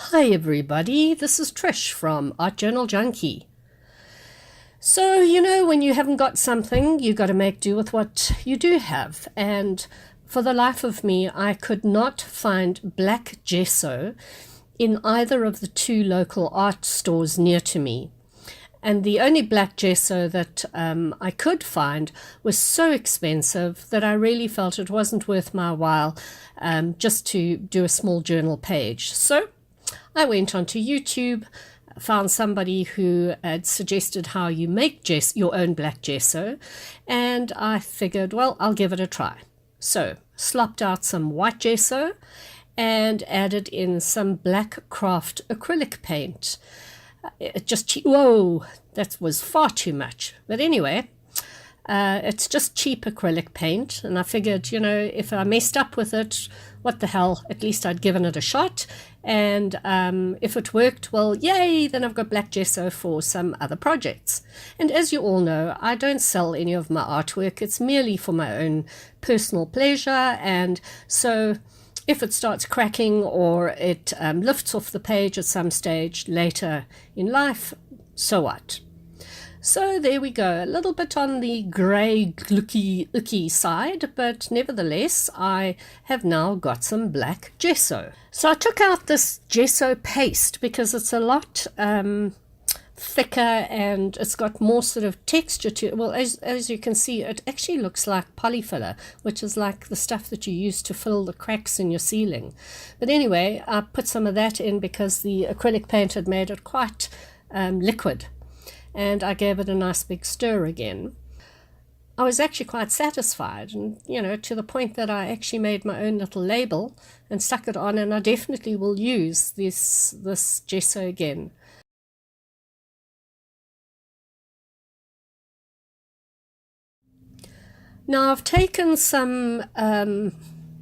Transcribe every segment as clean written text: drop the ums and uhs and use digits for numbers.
Hi everybody, this is Trish from Art Journal Junkie. So, when you haven't got something, you got to make do with what you do have. And for the life of me, I could not find black gesso in either of the two local art stores near to me. And the only black gesso that I could find was so expensive that I really felt it wasn't worth my while just to do a small journal page. So I went onto YouTube, found somebody who had suggested how you make your own black gesso, and I figured, well, I'll give it a try. So slopped out some white gesso and added in some black craft acrylic paint. Whoa, that was far too much. But anyway, it's just cheap acrylic paint, and I figured, if I messed up with it, what the hell, at least I'd given it a shot. And if it worked, well, yay, then I've got black gesso for some other projects. And as you all know, I don't sell any of my artwork. It's merely for my own personal pleasure. And so if it starts cracking or it lifts off the page at some stage later in life, so what? So there we go, a little bit on the grey, icky side, but nevertheless, I have now got some black gesso. So I took out this gesso paste because it's a lot thicker and it's got more sort of texture to it. Well, as you can see, it actually looks like polyfiller, which is like the stuff that you use to fill the cracks in your ceiling. But anyway, I put some of that in because the acrylic paint had made it quite liquid. And I gave it a nice big stir again. I was actually quite satisfied, and to the point that I actually made my own little label and stuck it on, and I definitely will use this gesso again. Now I've taken some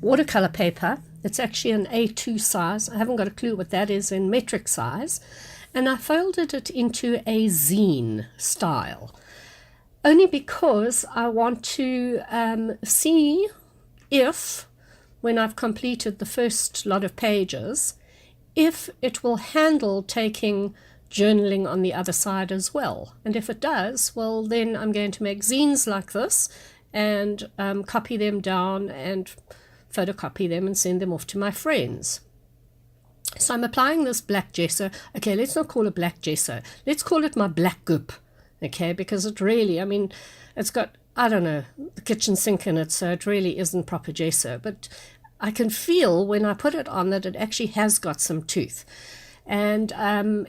watercolor paper. It's actually an A2 size. I haven't got a clue what that is in metric size. And I folded it into a zine style, only because I want to see if, when I've completed the first lot of pages, if it will handle taking journaling on the other side as well. And if it does, well, then I'm going to make zines like this and copy them down and photocopy them and send them off to my friends. So I'm applying this black gesso. Okay, let's not call it black gesso. Let's call it my black goop. Okay, because it really, it's got, I don't know, the kitchen sink in it, so it really isn't proper gesso. But I can feel when I put it on that it actually has got some tooth. And when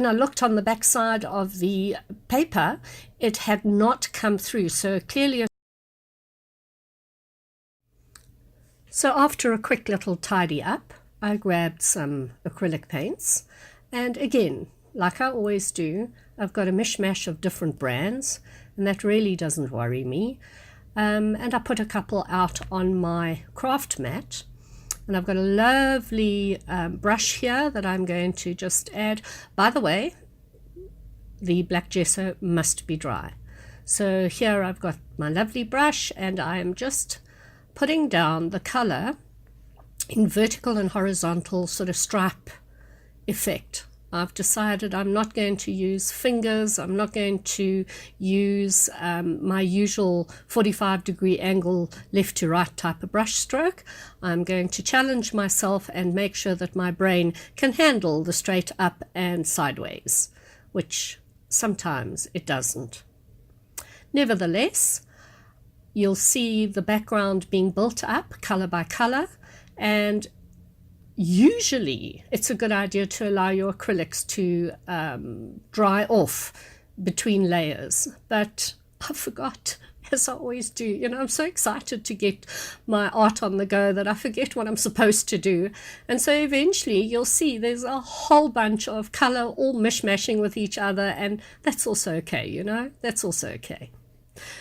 I looked on the back side of the paper, it had not come through. So clearly. So after a quick little tidy up, I grabbed some acrylic paints, and again, like I always do, I've got a mishmash of different brands, and that really doesn't worry me. And I put a couple out on my craft mat, and I've got a lovely brush here that I'm going to just add. By the way, the black gesso must be dry. So here I've got my lovely brush, and I am just putting down the color in vertical and horizontal sort of stripe effect. I've decided I'm not going to use fingers. I'm not going to use my usual 45-degree angle left to right type of brush stroke. I'm going to challenge myself and make sure that my brain can handle the straight up and sideways, which sometimes it doesn't. Nevertheless, you'll see the background being built up color by color. And usually it's a good idea to allow your acrylics to dry off between layers. But I forgot, as I always do. I'm so excited to get my art on the go that I forget what I'm supposed to do. And so eventually you'll see there's a whole bunch of color all mishmashing with each other. And that's also okay, that's also okay.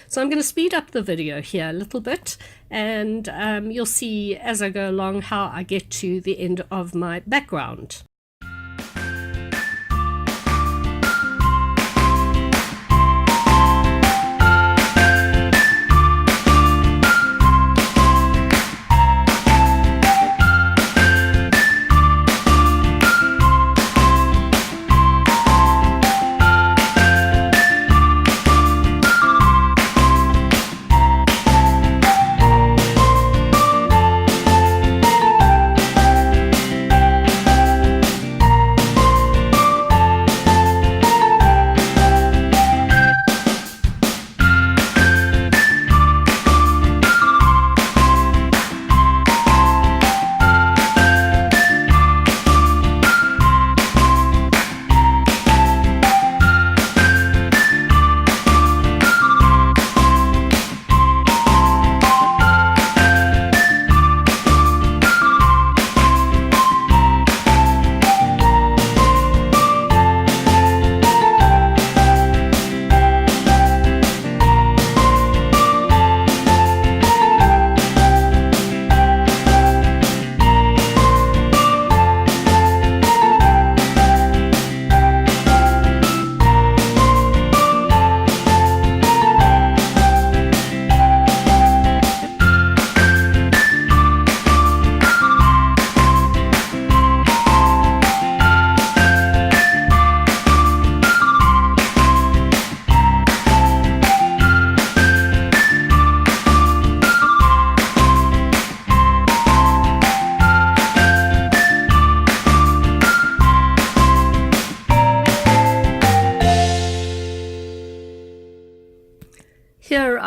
So I'm going to speed up the video here a little bit, and you'll see as I go along how I get to the end of my background.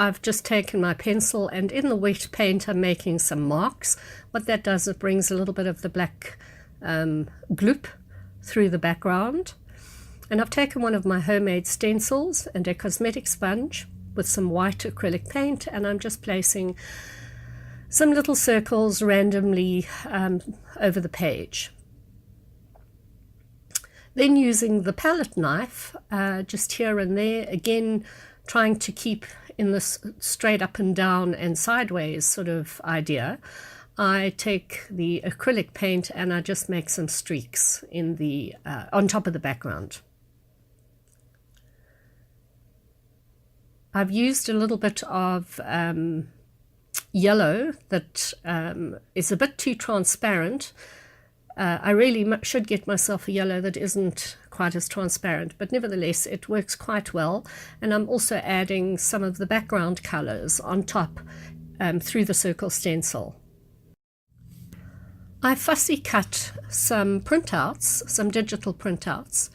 I've just taken my pencil, and in the wet paint I'm making some marks. What that does, it brings a little bit of the black gloop through the background. And I've taken one of my homemade stencils and a cosmetic sponge with some white acrylic paint, and I'm just placing some little circles randomly over the page. Then using the palette knife, just here and there, again trying to keep in this straight up and down and sideways sort of idea, I take the acrylic paint and I just make some streaks in the on top of the background. I've used a little bit of yellow that is a bit too transparent. I really should get myself a yellow that isn't quite as transparent, but nevertheless it works quite well. And I'm also adding some of the background colors on top through the circle stencil. I fussy cut some printouts, some digital printouts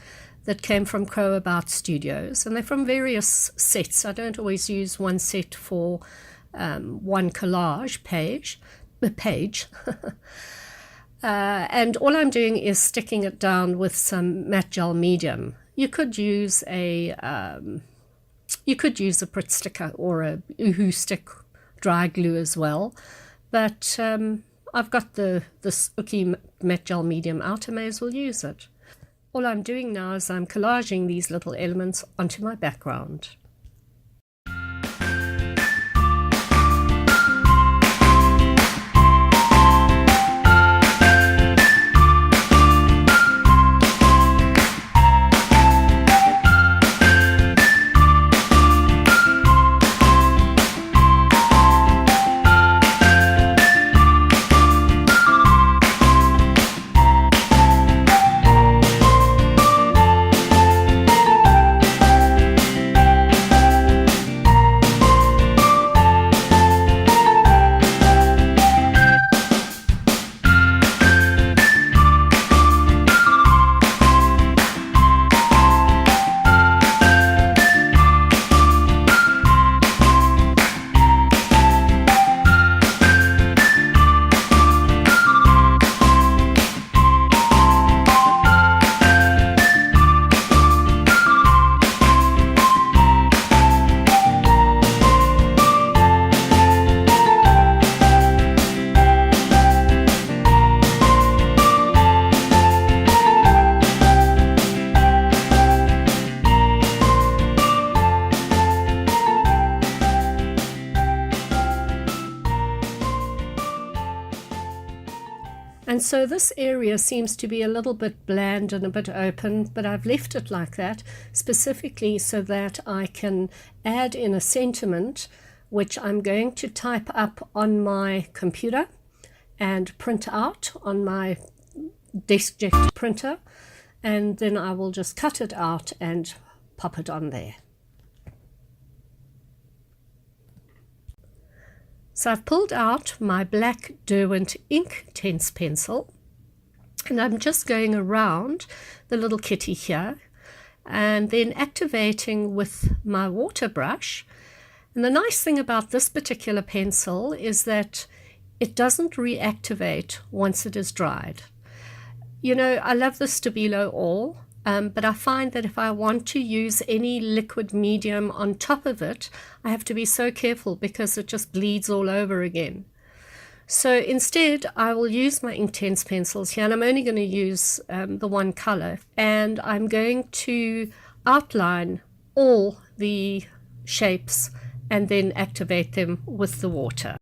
that came from CrowAboutStudios, and they're from various sets. I don't always use one set for one collage page. And all I'm doing is sticking it down with some matte gel medium. You could use a Pritt sticker or a Uhu stick dry glue as well, but I've got this Uki matte gel medium out, I may as well use it. All I'm doing now is I'm collaging these little elements onto my background. And so this area seems to be a little bit bland and a bit open, but I've left it like that specifically so that I can add in a sentiment which I'm going to type up on my computer and print out on my DeskJet printer, and then I will just cut it out and pop it on there. So I've pulled out my black Derwent ink tense pencil, and I'm just going around the little kitty here and then activating with my water brush. And the nice thing about this particular pencil is that it doesn't reactivate once it is dried. You know, I love the Stabilo All, but I find that if I want to use any liquid medium on top of it, I have to be so careful because it just bleeds all over again. So instead, I will use my Inktense pencils here, and I'm only going to use the one color, and I'm going to outline all the shapes and then activate them with the water.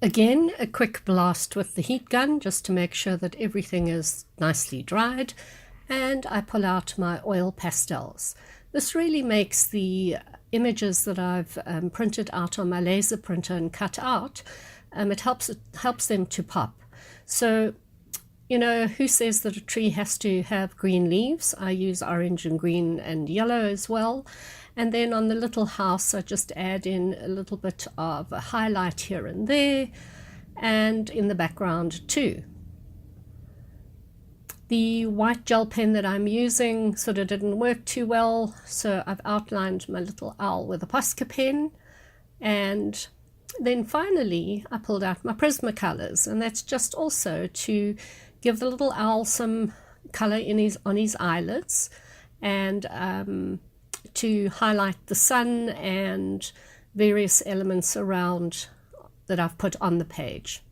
Again, a quick blast with the heat gun just to make sure that everything is nicely dried, and I pull out my oil pastels. This really makes the images that I've printed out on my laser printer and cut out, it helps them to pop. So, you know, who says that a tree has to have green leaves? I use orange and green and yellow as well. And then on the little house, I just add in a little bit of a highlight here and there, and in the background too. The white gel pen that I'm using sort of didn't work too well, so I've outlined my little owl with a Posca pen. And then finally, I pulled out my Prismacolors, and that's just also to give the little owl some color on his eyelids, and to highlight the sun and various elements around that I've put on the page.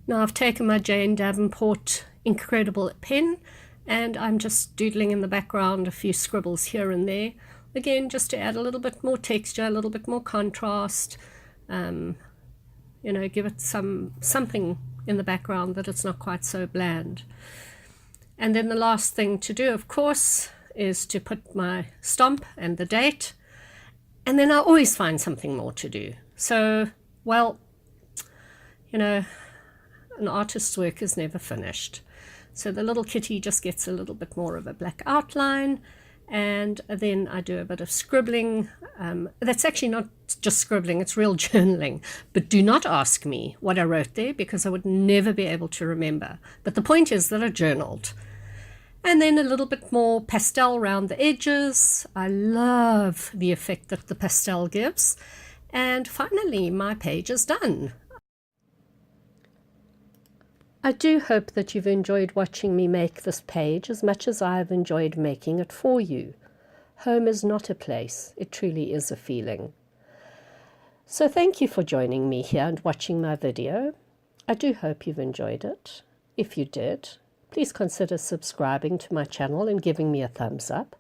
Now I've taken my Jane Davenport Inkredidle pen, and I'm just doodling in the background a few scribbles here and there, again just to add a little bit more texture, a little bit more contrast, you know, give it something in the background that it's not quite so bland. And then the last thing to do, of course, is to put my stamp and the date, and then I always find something more to do. So, well, you know, an artist's work is never finished. So the little kitty just gets a little bit more of a black outline, and then I do a bit of scribbling. That's actually not just scribbling, it's real journaling. But do not ask me what I wrote there, because I would never be able to remember. But the point is that I journaled. And then a little bit more pastel around the edges. I love the effect that the pastel gives. And finally, my page is done. I do hope that you've enjoyed watching me make this page as much as I've enjoyed making it for you. Home is not a place, it truly is a feeling. So thank you for joining me here and watching my video. I do hope you've enjoyed it. If you did, please consider subscribing to my channel and giving me a thumbs up.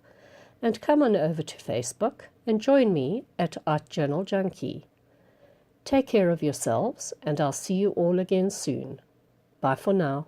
And come on over to Facebook and join me at Art Journal Junkie. Take care of yourselves, and I'll see you all again soon. Bye for now.